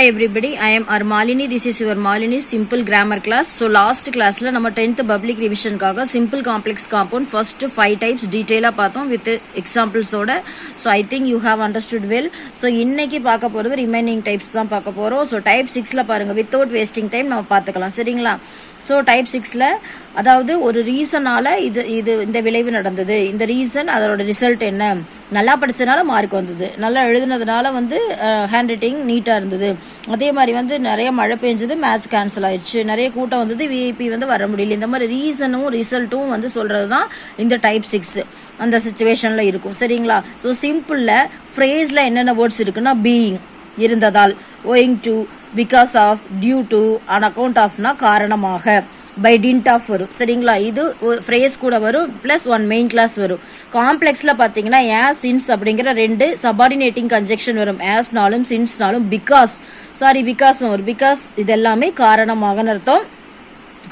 Hi everybody, I am our Malini. This is your Malini simple grammar class. So last class la நம்ம 10th public revision காக simple complex compound first 5 types detail பார்த்தோம் with examples ஓட. So I think you have understood well. So இன்னைக்கு பார்க்க போறது remaining types தான் பார்க்க போறோம். So type 6 ல பாருங்க without wasting time நம்ம பார்த்துக்கலாம் சரிங்களா. So type 6 ல அதாவது ஒரு ரீசனால இது இந்த விளைவு நடந்தது, இந்த ரீசன் அதோட ரிசல்ட் என்ன, நல்லா படிச்சதுனால மார்க் வந்தது, நல்லா எழுதுனதுனால வந்து ஹேண்ட் ரைட்டிங் நீட்டாக இருந்தது, அதே மாதிரி வந்து நிறைய மழை பெஞ்சது மேட்ச் கேன்சல் ஆயிடுச்சு, நிறைய கூட்டம் வந்தது விஐபி வந்து வர முடியல, இந்த மாதிரி ரீசனும் ரிசல்ட்டும் வந்து சொல்கிறது தான் இந்த டைப் 6 அந்த சுச்சுவேஷனில் இருக்கும் சரிங்களா. ஸோ சிம்பிளில் ஃப்ரேஸில் என்னென்ன வேர்ட்ஸ் இருக்குன்னா பீயிங் இருந்ததால், owing to, because of, due to, on account ஆஃப்னா காரணமாக, பை டிண்ட் ஆஃப் வரும் சரிங்களா. இது ஃப்ரேஸ் கூட வரும் பிளஸ் ஒன் மெயின் கிளாஸ் வரும். காம்ப்ளெக்ஸ்ல பாத்தீங்கன்னா ஏஸ் சின்ஸ் அப்படிங்கிற ரெண்டு சபார்டினேட்டிங் கன்ஜெக்ஷன் வரும். ஏஸ்னாலும் சின்ஸ்னாலும் பிகாஸ் வரும். பிகாஸ் இது எல்லாமே காரணமாக அர்த்தம்.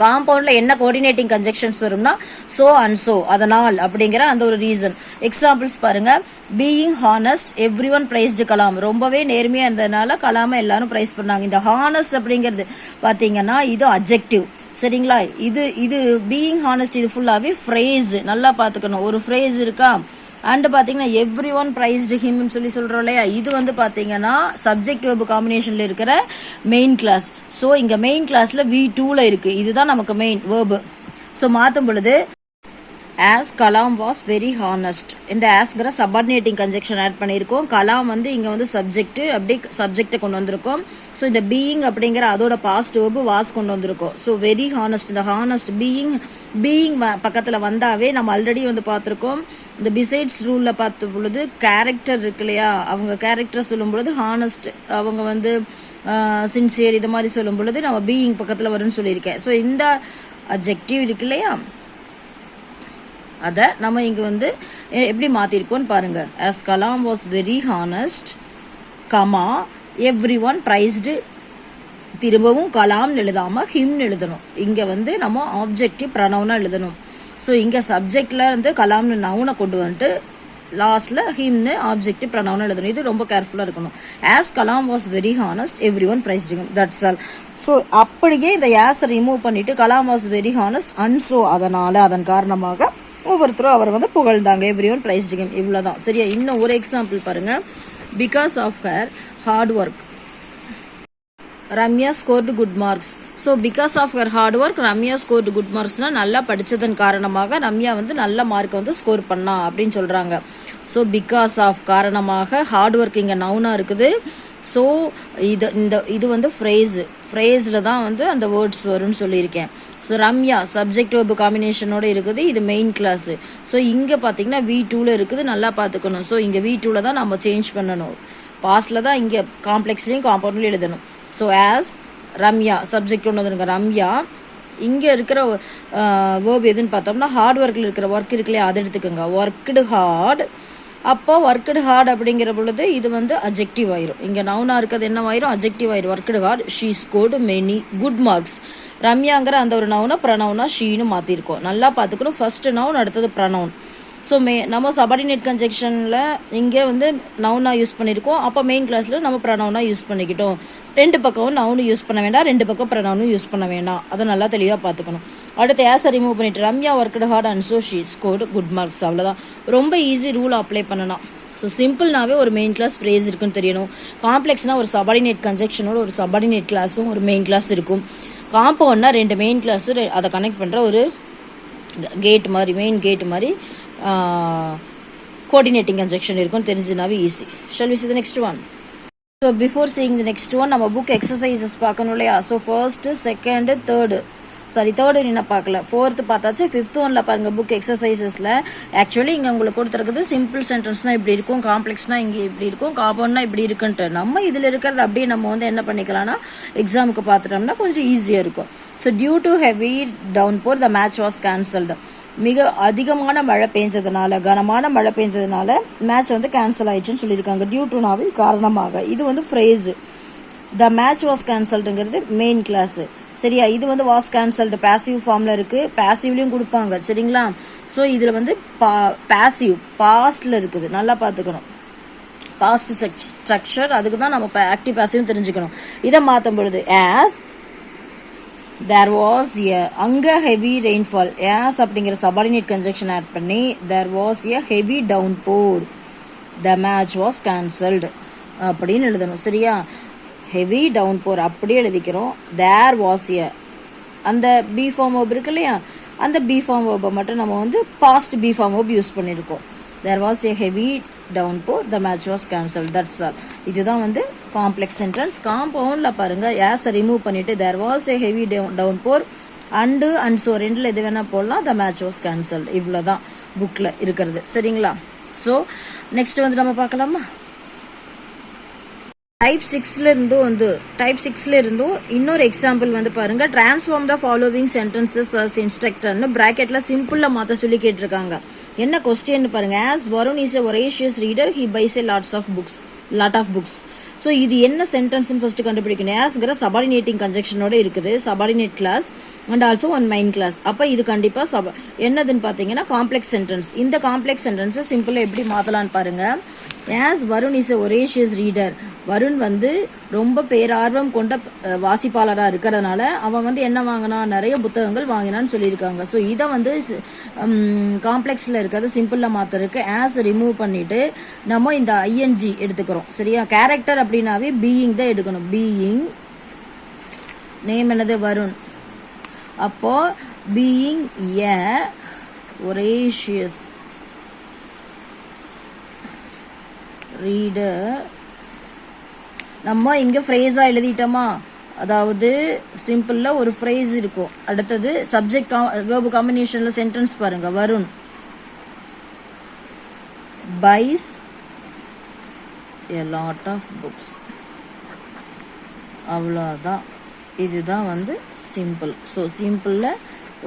காம்பவுண்ட்ல என்ன கோஆர்டினேட்டிங் கன்ஜெக்ஷன்ஸ் வரும்னா சோ அண்ட் சோ, அதனால் அப்படிங்கிற அந்த ஒரு ரீசன். எக்ஸாம்பிள்ஸ் பாருங்க, being honest, everyone priced Kalam, ரொம்பவே நேர்மையா இருந்ததுனால கலாம எல்லாரும் பிரைஸ் பண்ணாங்க. இந்த ஹானஸ்ட் அப்படிங்கிறது பாத்தீங்கன்னா இது அட்ஜெக்டிவ் சரிங்களா. இது பீயிங் ஹானஸ்ட் இது ஃபுல்லாவே ஃப்ரேஸ், நல்லா பாத்துக்கணும். ஒரு ஃப்ரேஸ் இருக்கா அண்ட் பாத்தீங்கன்னா எவ்ரி ஒன் பிரைஸ்டு ஹிம்னு சொல்லி சொல்றோம் இல்லையா, இது வந்து பாத்தீங்கன்னா சப்ஜெக்ட் வெர்ப் காம்பினேஷன்ல இருக்கிற மெயின் கிளாஸ். ஸோ இங்க மெயின் கிளாஸ்ல V2ல இருக்கு, இதுதான் நமக்கு மெயின் வேர்பு. ஸோ மாத்தும் பொழுது as Kalam was very honest, இந்த ஆஸ்கிற சபார்டினேட்டிங் கன்ஜெக்ஷன் ஆட் பண்ணியிருக்கோம். கலாம் வந்து இங்க வந்து சப்ஜெக்ட், அப்படி சப்ஜெக்டை கொண்டு வந்திருக்கோம். ஸோ இந்த பீயிங் அப்படிங்கிற அதோட பாஸ்ட் வேர்பு வாஸ் கொண்டு வந்திருக்கோம். ஸோ வெரி ஹானஸ்ட், இந்த ஹானஸ்ட் பீயிங் பக்கத்துல வந்தாவே நம்ம ஆல்ரெடி வந்து பார்த்துருக்கோம். இந்த பிசைட்ஸ் ரூல்ல பார்த்த பொழுது கேரக்டர் இருக்கு இல்லையா, அவங்க கேரக்டர் சொல்லும் பொழுது ஹானஸ்ட், அவங்க வந்து சின்சியர், இது மாதிரி சொல்லும் பொழுது நம்ம பீயிங் பக்கத்துல வரும்னு சொல்லியிருக்கேன். ஸோ இந்த அட்ஜெக்டிவ் இருக்கு இல்லையா, அதை நம்ம இங்க வந்து எப்படி மாத்திருக்கோம்னு பாருங்க. as Kalam was very honest comma every one priced, திரும்பவும் கலாம் எழுதாம ஹிம் எழுதணும். இங்க வந்து நம்ம ஆப்ஜெக்டிவ் ப்ரனவுனா எழுதணும். ஸோ இங்க சப்ஜெக்ட்ல வந்து கலாம்னு நவுனை கொண்டு வந்துட்டு லாஸ்ட்ல ஹிம்னு ஆப்ஜெக்டிவ் ப்ரனவுனா எழுதணும். இது ரொம்ப கேர்ஃபுல்லா இருக்கணும். as Kalam was very honest everyone praised him, that's all. So அப்படியே இந்த ஆஸை ரிமூவ் பண்ணிட்டு Kalam was very honest and so, அதனால அதன் காரணமாக ஒவ்வொருத்தரும் அவர் வந்து புகழ்ந்தாங்க, எவ்ரி ஒன் பிரைஸ்டு ஹிம், இவ்வளவுதான் சரியா. இன்னும் ஒரு எக்ஸாம்பிள் பாருங்க, because of her hard work Ramya scored good marks. So because of her hard work Ramya scored good மார்க்ஸ்னா நல்லா படிச்சதன் காரணமாக ரம்யா வந்து நல்ல மார்க் வந்து ஸ்கோர் பண்ணா அப்படின்னு சொல்றாங்க. ஸோ பிகாஸ் ஆஃப் காரணமாக, ஹார்ட் ஒர்க் இங்க நவுனா இருக்குது. ஸோ இது வந்து ஃப்ரேஸ்ல தான் வந்து அந்த வேர்ட்ஸ் வரும்னு சொல்லியிருக்கேன். ஸோ ரம்யா சப்ஜெக்ட் வெர்ப் காம்பினேஷனோட இருக்குது, இது மெயின் கிளாஸ். ஸோ இங்க பாத்தீங்கன்னா V2ல இருக்குது, நல்லா பாத்துக்கணும். ஸோ இங்க V2ல தான் நம்ம சேஞ்ச் பண்ணணும், பாஸ்ட்ல தான் இங்க காம்ப்ளெக்ஸ்லயும் காம்பவுண்ட்லயும் எழுதணும். ஸோ ஆஸ் ரம்யா சப்ஜெக்ட் ஒன்று வந்துருங்க ரம்யா. இங்க இருக்கிற வேர்ப் எதுன்னு பார்த்தோம்னா ஹார்ட் ஒர்க்ல இருக்கிற ஒர்க் இருக்கு இல்லையா, அதை எடுத்துக்கோங்க. ஒர்க்டு ஹார்ட், அப்போ ஒர்க்டு ஹார்ட் அப்படிங்கிற பொழுது இது வந்து அட்ஜெக்டிவ் ஆயிரும். இங்க நவுனா இருக்கிறது என்ன ஆயிரும், அட்ஜெக்டிவ் ஆயிரும். Worked hard, she scored many good marks. ரம்யாங்கிற அந்த ஒரு நவுனை ப்ரனவுனா ஷீன்னு மாத்திருக்கோம், நல்லா பார்த்துக்கணும். ஃபர்ஸ்ட் நவுன், அடுத்தது ப்ரனவுன். ஸோ நம்ம சபார்டினேட் கன்ஜெக்ஷன்ல இங்கே வந்து நவுனா யூஸ் பண்ணியிருக்கோம், அப்போ மெயின் கிளாஸ்ல நம்ம ப்ரனவுனா யூஸ் பண்ணிக்கிட்டோம். ரெண்டு பக்கமும் நவுனு யூஸ் பண்ண வேண்டாம், ரெண்டு பக்கம் ப்ரனவுனும் யூஸ் பண்ண வேண்டாம், அதை நல்லா தெளிவாக பார்த்துக்கணும். அடுத்து ஆஸை ரிமூவ் பண்ணிட்டு Ramya worked hard and so she scored good marks, அவ்வளோதான். ரொம்ப ஈஸி ரூல் அப்ளை பண்ணலாம். ஸோ சிம்பிள்னாவே ஒரு மெயின் கிளாஸ் ஃப்ரேஸ் இருக்குன்னு தெரியணும். காம்ப்ளெக்ஸ்னா ஒரு சபார்டினேட் கன்ஜெக்ஷனோட ஒரு சபார்டினேட் கிளாஸும் ஒரு மெயின் கிளாஸ் இருக்கும். காம்பவுண்ட்னா ரெண்டு மெயின் கிளாஸ் அதை கனெக்ட் பண்ணுற ஒரு கேட் மாதிரி, மெயின் கேட் மாதிரி கோஆர்டினேட்டிங் கன்ஜெக்ஷன் இருக்கும், தெரிஞ்சுனாவே easy. Shall we see the next one? So before seeing the next one, நம்ம புக் எக்ஸசைசஸ் பார்க்கணும் இல்லையா. ஸோ ஃபர்ஸ்ட், செகண்ட், தேர்டு என்ன பார்க்கல, ஃபோர்த்து பார்த்தாச்சு. ஃபிஃப்த் ஒன்ல பாருங்க புக் எக்ஸசைசஸ்ல ஆக்சுவலி இங்க உங்களுக்கு கொடுத்துருக்குது சிம்பிள் சென்டென்ஸ்னா இப்படி இருக்கும், காம்ப்ளெக்ஸ்னா இங்க இப்படி இருக்கும், காம்பவுண்ட்னா இப்படி இருக்குன்ட்டு. நம்ம இதுல இருக்கிறது அப்படியே நம்ம வந்து என்ன பண்ணிக்கலாம்னா எக்ஸாமுக்கு பார்த்துட்டோம்னா கொஞ்சம் ஈஸியா இருக்கும். So due to heavy downpour the match was cancelled, மிக அதிகமான மழை பெஞ்சதுனால, கனமான மழை பெஞ்சதுனால மேட்ச் வந்து கேன்சல் ஆயிடுச்சுன்னு சொல்லியிருக்காங்க. டியூ டு நாவில் காரணமாக, இது வந்து ஃப்ரேஸ். த மேட்ச் வாஸ் கேன்சல்டுங்கிறது மெயின் கிளாஸ் சரியா. இது வந்து வாஸ் கேன்சல்டு பாசிவ் ஃபார்ம்ல இருக்கு, பாசிவ்லயும் கொடுப்பாங்க சரிங்களா. ஸோ இதுல வந்து பாசிவ் பாஸ்ட்ல இருக்குது, நல்லா பார்த்துக்கணும். Past structure. அதுக்கு தான் நம்ம ஆக்டிவ் பாசிவ் தெரிஞ்சுக்கணும். இதை மாற்றும் பொழுது as there was a அங்க heavy rainfall, as அப்படிங்கிற subordinate conjunction ஆட் பண்ணி there was a heavy downpour, the match was cancelled அப்படின்னு எழுதணும். சரியா? ஹெவி டவுன் போர் அப்படியே எழுதிக்கிறோம். தேர் வாஸ் எ அந்த பி ஃபார்ம் வேர்ப் இருக்கு இல்லையா, அந்த பி ஃபார்ம் வேர்பை மட்டும் நம்ம வந்து past be form verb use பண்ணியிருக்கோம். There was a heavy downpour, the match was cancel, that's all. இதுதான் வந்து காம்ப்ளெக்ஸ் சென்டென்ஸ். காம்பவுண்டில் பாருங்கள், ஏஸை ரிமூவ் பண்ணிவிட்டு there was a heavy downpour and so ரெண்டில் எது வேணால் போடலாம், த மேட்ச் வாஸ் கேன்சல்டு. இவ்வளோ தான் புக்கில் இருக்கிறது. சரிங்களா? ஸோ நெக்ஸ்ட் வந்து நம்ம பார்க்கலாமா? டைப் 6ல இருந்தும் இன்னொரு எக்ஸாம்பிள் வந்து பாருங்க. Transform the following sentences as இன்ஸ்ட்ரக்டர்னு பிராக்கெட்ல சிம்பிளா மாத்த சொல்லி கேட்டிருக்காங்க. என்ன கொஸ்டின் பாருங்க. as Varun is a voracious reader, he buys a lot of books. So இது என்ன சென்டென்ஸ்னு ஃபர்ஸ்ட் கண்டுபிடிக்கணும். ஏஸ்ங்கிற சபார்டினேட்டிங் கன்ஜெக்ஷனோட இருக்குது, subordinate clause and also one main clause. அப்போ இது கண்டிப்பாக என்னதுன்னு பார்த்தீங்கன்னா காம்ப்ளெக்ஸ் சென்டென்ஸ். இந்த காம்ப்ளெக்ஸ் சென்டென்ஸை சிம்பிளாக எப்படி மாற்றலான்னு பாருங்க. As Varun is a voracious reader, Varun வந்து ரொம்ப பேரார்வம் கொண்ட வாசிப்பாளராக இருக்கிறதுனால அவன் வந்து என்ன வாங்கினா, நிறைய புத்தகங்கள் வாங்கினான்னு சொல்லியிருக்காங்க. ஸோ இதை வந்து காம்ப்ளெக்ஸில் இருக்கிறத சிம்பிளில் மாற்றுறதுக்கு ஆஸ் ரிமூவ் பண்ணிட்டு நம்ம இந்த ஐஎன்ஜி எடுத்துக்கிறோம். சரியா? கேரக்டர் அப்படின்னாவே பீயிங் தான் எடுக்கணும். பீயிங், நேம் என்னது? வருண். அப்போ பீயிங் எ ஒரேஷியஸ் ரீடர், நம்ம இங்க ஃப்ரேஸா எழுதிட்டோமா, அதாவது சிம்பிள்ல ஒரு ஃப்ரேஸ் இருக்கும். அடுத்தது சப்ஜெக்ட் வெர்ப் காம்பினேஷன்ல சென்டென்ஸ் பாருங்க. Varun buys a lot of books. அவ்வளோதான். இதுதான் வந்து சிம்பிள். ஸோ சிம்பிள்ல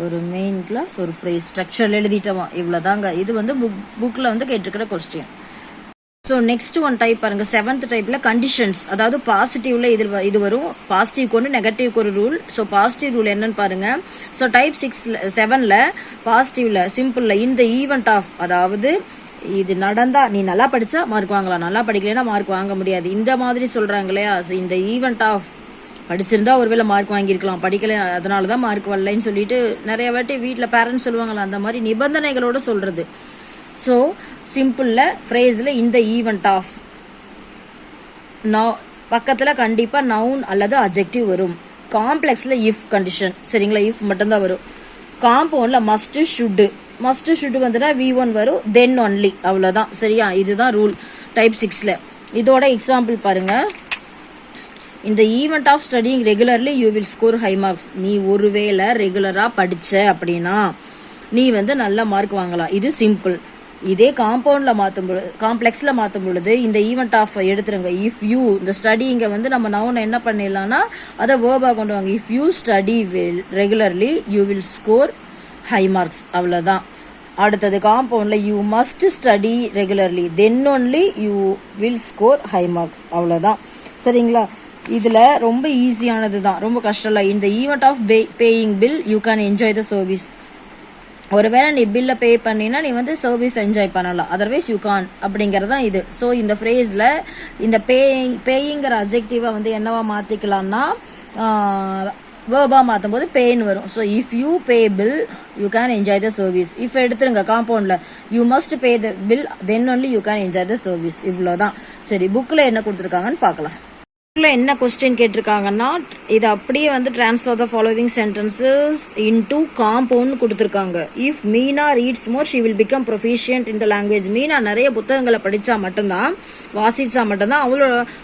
ஒரு மெயின் கிளாஸ், ஒரு ஃப்ரேஸ், ஸ்ட்ரக்சர் எழுதிட்டோமா, இவ்வளோதாங்க. இது வந்து புக்கில் வந்து கேட்டிருக்கிற question. So next one type பாருங்க. 7th டைப்ல கண்டிஷன்ஸ், அதாவது பாசிட்டிவ்ல இது வரும். பாசிட்டிவ்க்கு ஒன்று, நெகட்டிவ்க்கு ஒரு ரூல். ஸோ பாசிட்டிவ் ரூல் என்னன்னு பாருங்க. ஸோ டைப் 7ல பாசிட்டிவ்ல சிம்பிள்ல இந்த ஈவெண்ட் ஆஃப், அதாவது இது நடந்தா நீ நல்லா படிச்சா மார்க் வாங்கலாம், நல்லா படிக்கலைன்னா மார்க் வாங்க முடியாது, இந்த மாதிரி சொல்றாங்க இல்லையா. இந்த ஈவெண்ட் ஆஃப் படிச்சிருந்தா ஒருவேளை மார்க் வாங்கியிருக்கலாம், படிக்கல அதனால தான் மார்க் வரலைன்னு சொல்லிட்டு நிறைய வாட்டி வீட்டில் பேரண்ட்ஸ் சொல்லுவாங்களா, அந்த மாதிரி நிபந்தனைகளோட சொல்றது. ஸோ சிம்பிள்ல ஃப்ரேஸ்ல இந்த ஈவெண்ட் ஆஃப் பக்கத்துல கண்டிப்பா நவுன் அல்லது அட்ஜெக்டிவ் வரும். காம்ப்ளெக்ஸ்ல இஃப் கண்டிஷன். சரிங்களா? இஃப் மட்டும்தான் வரும். காம்பவுண்ட்ல மஸ்ட் ஷுட் வந்துட்டா V1 வரும், தென் ஒன்லி, அவ்வளவுதான். சரியா? இதுதான் ரூல் டைப் 6ல. இதோட எக்ஸாம்பிள் பாருங்க. இந்த event of studying regularly you will score high marks. நீ ஒருவேளை ரெகுலரா படிச்ச அப்படின்னா நீ வந்து நல்ல மார்க் வாங்கலாம். இது சிம்பிள். இதே காம்பவுண்ட்ல மாற்றும் பொழுது, காம்ப்ளெக்ஸ்ல மாற்றும் பொழுது இந்த ஈவெண்ட் ஆஃப் எடுத்துருங்க. இஃப் யூ, இந்த ஸ்டடி இங்க வந்து நம்ம நவுனை என்ன பண்ணிடலாம்னா அதை வேர்பா கொண்டு வாங்க. If you study regularly you will score high marks, அவ்வளவுதான். அடுத்தது காம்பவுண்ட்ல you must study regularly then only you will score high marks, அவ்வளவுதான். சரிங்களா? இதுல ரொம்ப ஈஸியானது தான், ரொம்ப கஷ்டம் இல்லை. இந்த event of paying bill you can enjoy the service. ஒருவேளை நீ பில்ல பே பண்ணினா நீ வந்து சர்வீஸ் என்ஜாய் பண்ணலாம், அதர்வைஸ் யூ கான் அப்படிங்கறதான் இது. ஸோ இந்த ஃப்ரேஸ்ல இந்த பேயிங்கிற அட்ஜெக்டிவா வந்து என்னவா மாத்திக்கலாம்னா வேர்பா மாற்றும் போது பேன்னு வரும். So if you pay bill you can enjoy the service. If எடுத்துருங்க காம்பவுண்ட்ல you must pay the bill then only you can enjoy the service, இவ்வளோதான். சரி, புக்ல என்ன கொடுத்துருக்காங்கன்னு பார்க்கலாம். என்ன கொஸ்டின் கேட்டிருக்காங்கன்னா, இது அப்படியே வந்து transfer the following sentences into compound கொடுத்துருக்காங்க. If Meena reads more she will become proficient in the language. Meena நிறைய புத்தகங்களை படிச்சா மட்டும்தான், வாசிச்சா மட்டும்தான்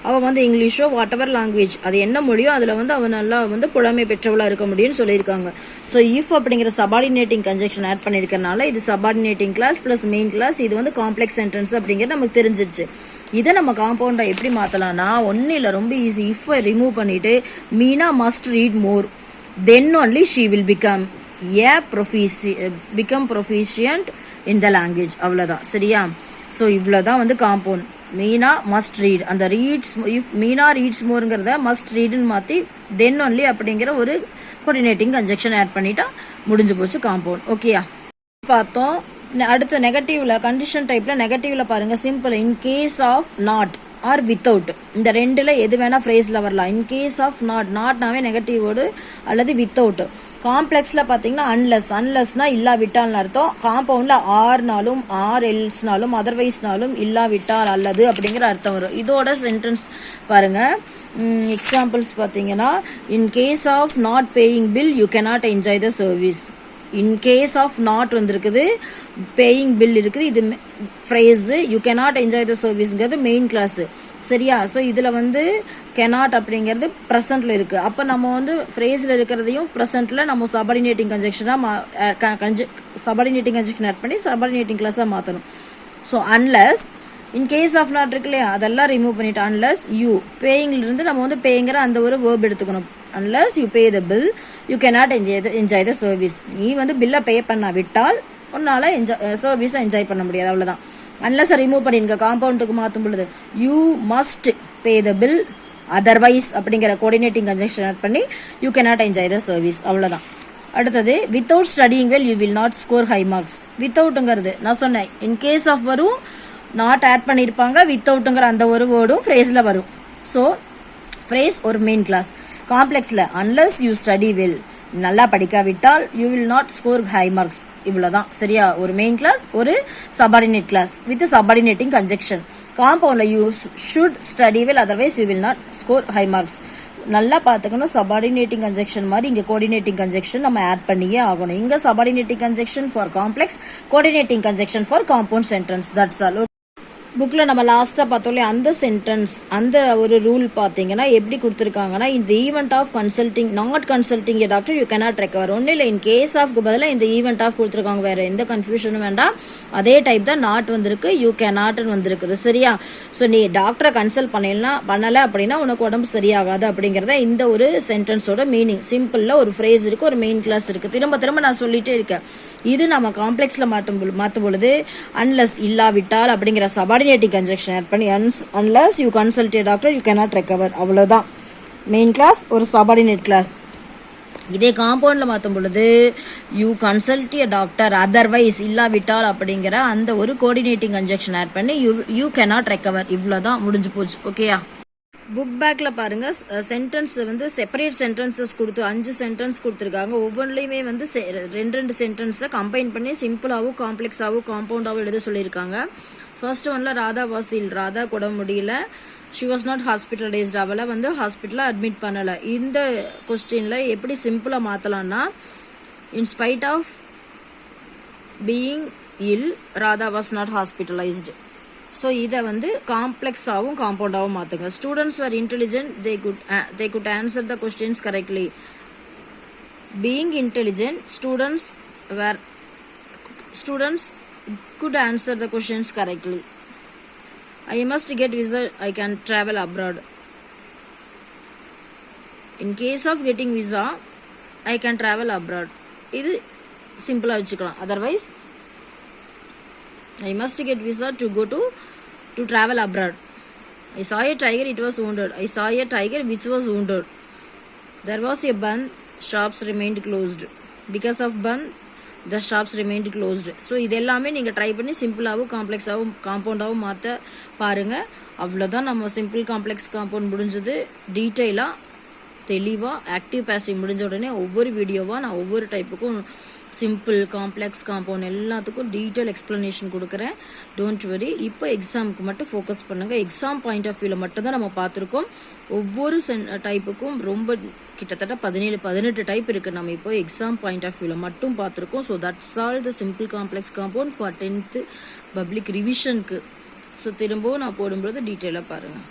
அவ வந்து இங்கிலீஷோ வாட் எவர் லாங்குவேஜ் அது என்ன மொழியோ அதுல வந்து அவ நல்லா வந்து புலமை பெற்றவளா இருக்க முடியும்னு சொல்லியிருக்காங்க. ஸோ இஃப் அப்படிங்கிற சபார்டினேட்டிங் கன்ஜெக்ஷன் ஆட் பண்ணிருக்கனால இது subordinating clause plus main clause. இது வந்து காம்ப்ளெக்ஸ் சென்டென்ஸ் அப்படிங்கிறது நமக்கு தெரிஞ்சிருச்சு. இதை நம்ம காம்பவுண்டா எப்படி மாத்தலாம்னா, ஒன்னும் இல்லை, ரொம்ப ஈஸி. இஃப் ரிமூவ் பண்ணிட்டு Meena must read more then only she will become proficient in the language, அவ்வளவுதான். சரியா? ஸோ இவ்வளவுதான் வந்து காம்பவுண்ட். மீனா மஸ்ட் ரீட், அந்த ரீட்ஸ், இஃப் மீனா ரீட்ஸ் மோர்ங்கிறத மஸ்ட் ரீட்னு மாத்தி தென் ஒன்லி அப்படிங்கிற ஒரு கோஆர்டினேட்டிங் கன்ஜெக்ஷன் ஆட் பண்ணிட்டா முடிஞ்சு போச்சு காம்பவுண்ட். ஓகேயா? பார்த்தோம் அடுத்து நெகட்டிவ்ல கண்டிஷன் டைப்ல நெகட்டிவ்ல பாருங்க simple in case of not or without இந்த ரெண்டுல எது வேணா ஃப்ரேஸ்ல வரலாம். இன் கேஸ் ஆஃப் நாட்னாவே நெகட்டிவ் வேர்டு அல்லது வித்தவுட். காம்ப்ளெக்ஸ்ல பாத்தீங்கன்னா அன்லெஸ்னா இல்லாவிட்டால்னு அர்த்தம். காம்பவுண்ட்ல ஆர்னாலும் ஆர் எல்ஸ்னாலும் அதர்வைஸ்னாலும் இல்லாவிட்டால் அல்லது அப்படிங்கிற அர்த்தம் வரும். இதோட சென்டென்ஸ் பாருங்க. எக்ஸாம்பிள்ஸ் பாத்தீங்கன்னா in case of not paying bill you cannot enjoy the service. In case of not வந்திருக்குது, பேயிங் பில் இருக்குது. இது phrase you cannot enjoy the சர்வீஸ்ங்கிறது மெயின் கிளாஸ். சரியா? ஸோ இதில் வந்து கெனாட் அப்படிங்கிறது ப்ரெசென்ட்ல இருக்கு. அப்போ நம்ம வந்து ஃப்ரேஸில் இருக்கிறதையும் ப்ரெசென்ட்ல நம்ம சபார்டினேட்டிங் கன்ஜெக்ஷன் ஆட் பண்ணி சபார்டினேட்டிங் கிளாஸாக மாற்றணும். So unless in case of not இருக்கு இல்லையா, அதெல்லாம் ரிமூவ் பண்ணிட்டு அன்லெஸ் யூ பேயிங்ல இருந்து நம்ம வந்து பேங்கிற அந்த ஒரு வேர்ப் எடுத்துக்கணும். Unless you pay the bill you cannot enjoy the service. நீ வந்து பில்லை பே பண்ண விட்டால் உன்னால சர்வீஸை என்ஜாய் பண்ண முடியாது. அவ்வளோதான். அன்லெஸ் ரிமூவ் பண்ணிருங்க. காம்பவுண்டுக்கு மாற்றும் பொழுது you must pay the bill otherwise அப்படிங்கிற கோஆர்டினேட்டிங் கன்ஜெக்ஷன் ஆட் பண்ணி you cannot enjoy the service. அவ்வளோதான். அடுத்தது without studying well you will not score high marks. வித்தவுட்டுங்கிறது நான் சொன்னேன் இன் கேஸ் ஆஃப் வரும், நாட் ஆட் பண்ணியிருப்பாங்க, வித்தவுட்டுங்கிற அந்த ஒரு வேர்டும் ஃப்ரேஸில் வரும். ஸோ ஃப்ரேஸ் ஒரு மெயின் கிளாஸ். காம்ப்ளெக்ஸில் அன்லெஸ் யூ ஸ்டடி வெல் நல்லா படிக்காவிட்டால் you will not score high marks. இவ்வளோதான். சரியா? ஒரு மெயின் கிளாஸ், ஒரு subordinate clause with subordinating conjunction. காம்பவுண்ட்ல you should study well otherwise you will not score high marks. நல்லா பார்த்துக்கணும். சபார்டினேட்டிங் கன்ஜெக்ஷன் மாதிரி இங்கே கோஆர்டினேட்டிங் கன்ஜெக்ஷன் நம்ம ஆட் பண்ணியே ஆகணும். இங்கே subordinating conjunction for complex, coordinating conjunction for compound sentence. That's all. புக்கில் நம்ம லாஸ்ட்டாக பார்த்தோம்ல அந்த சென்டென்ஸ், அந்த ஒரு ரூல் பார்த்தீங்கன்னா எப்படி கொடுத்துருக்காங்கன்னா இந்த event of consulting not consulting a doctor you cannot recover. ஒன்றும் இல்லை, இன் கேஸ் ஆஃப்க்கு பதிலாக இந்த ஈவெண்ட் ஆஃப் கொடுத்துருக்காங்க. வேறு எந்த கன்ஃபியூஷனும் வேண்டாம். அதே டைப் தான் நாட் வந்திருக்கு, யூ கேனாட்னு வந்திருக்குது. சரியா? ஸோ நீ டாக்டரை கன்சல்ட் பண்ணலை அப்படின்னா உனக்கு உடம்பு சரியாகாது அப்படிங்கிறத இந்த ஒரு சென்டென்ஸோட மீனிங். சிம்பிளில் ஒரு ஃப்ரேஸ் இருக்குது, ஒரு மெயின் கிளாஸ் இருக்குது. திரும்ப திரும்ப நான் சொல்லிட்டே இருக்கேன். இது நம்ம காம்ப்ளெக்ஸில் மாற்றும் பொழுது அன்லெஸ் இல்லாவிட்டால் அப்படிங்கிற சபார்டினேட்டிங் கன்ஜெக்ஷன் ஆட் பண்ணி unless you consult a doctor you cannot recover. அவ்வளோதான். மெயின் கிளாஸ் ஒரு சபார்டினேட் கிளாஸ். இதே காம்பவுண்ட்ல மாற்றும் பொழுது you consult a doctor otherwise இல்லாவிட்டால் அப்படிங்கிற அந்த ஒரு கோஆர்டினேட்டிங் கன்ஜெக்ஷன் ஆட் பண்ணி யூ கேனாட் ரெக்கவர். இவ்வளோதான், முடிஞ்சு போச்சு. ஓகேயா? புக் பேக்ல பாருங்க சென்டென்ஸ் வந்து செப்பரேட் சென்டென்சஸ் கொடுத்து 5 சென்டென்ஸ் கொடுத்துருக்காங்க. ஒவ்வொன்றிலையுமே வந்து 2 சென்டென்ஸை கம்பைன் பண்ணி சிம்பிளாகவும் காம்ப்ளெக்ஸாகவும் காம்பவுண்டாகவும் எழுத சொல்லியிருக்காங்க. ஃபர்ஸ்ட் ஒன்ல ராதா வாஸ் இல், ராதா கூட முடியல. ஷி வாஸ் நாட் ஹாஸ்பிட்டலைஸ்ட், அவளை வந்து ஹாஸ்பிட்டலில் அட்மிட் பண்ணலை. இந்த கொஸ்டின்ல எப்படி சிம்பிளாக மாற்றலாம்னா in spite of being ill Radha was not hospitalised. So இதை வந்து காம்ப்ளெக்ஸாகவும் காம்பவுண்டாகவும் மாற்றுங்க. Students were intelligent, they could answer the questions correctly. Being intelligent, students could answer the questions correctly. I must get visa, I can travel abroad. In case of getting visa, I can travel abroad. இது சிம்பிளாக வச்சுக்கலாம். Otherwise I must get visa to go to travel abroad. I saw a tiger, it was wounded. I saw a tiger which was wounded. There was a ban, shops remained closed. Because of ban, the shops remained closed. So இது எல்லாமே நீங்கள் try பண்ணி சிம்பிளாகவும் காம்ப்ளெக்ஸாகவும் காம்பவுண்டாகவும் மாற்ற பாருங்கள். அவ்வளோதான். நம்ம simple complex compound முடிஞ்சது. டீட்டெயிலாக தெளிவாக ஆக்டிவ் பேசிவ் முடிஞ்ச உடனே ஒவ்வொரு வீடியோவாக நான் ஒவ்வொரு டைப்புக்கும் சிம்பிள் காம்ப்ளெக்ஸ் காம்பவுண்ட் எல்லாத்துக்கும் டீட்டெயில் எக்ஸ்ப்ளனேஷன் கொடுக்குறேன். Don't worry. இப்போ எக்ஸாமுக்கு மட்டும் ஃபோக்கஸ் பண்ணுங்கள். எக்ஸாம் பாயிண்ட் ஆஃப் வியூவில் மட்டும்தான் நம்ம பார்த்துருக்கோம். ஒவ்வொரு டைப்புக்கும் ரொம்ப கிட்டத்தட்ட 17-18 டைப் இருக்குது. நம்ம இப்போ எக்ஸாம் பாயிண்ட் ஆஃப் வியூவில் மட்டும் பார்த்துருக்கோம். So that's all the simple complex compound for 10th public ரிவிஷனுக்கு. ஸோ திரும்பவும் நான் போடும்போது டீட்டெயிலாக பாருங்கள்.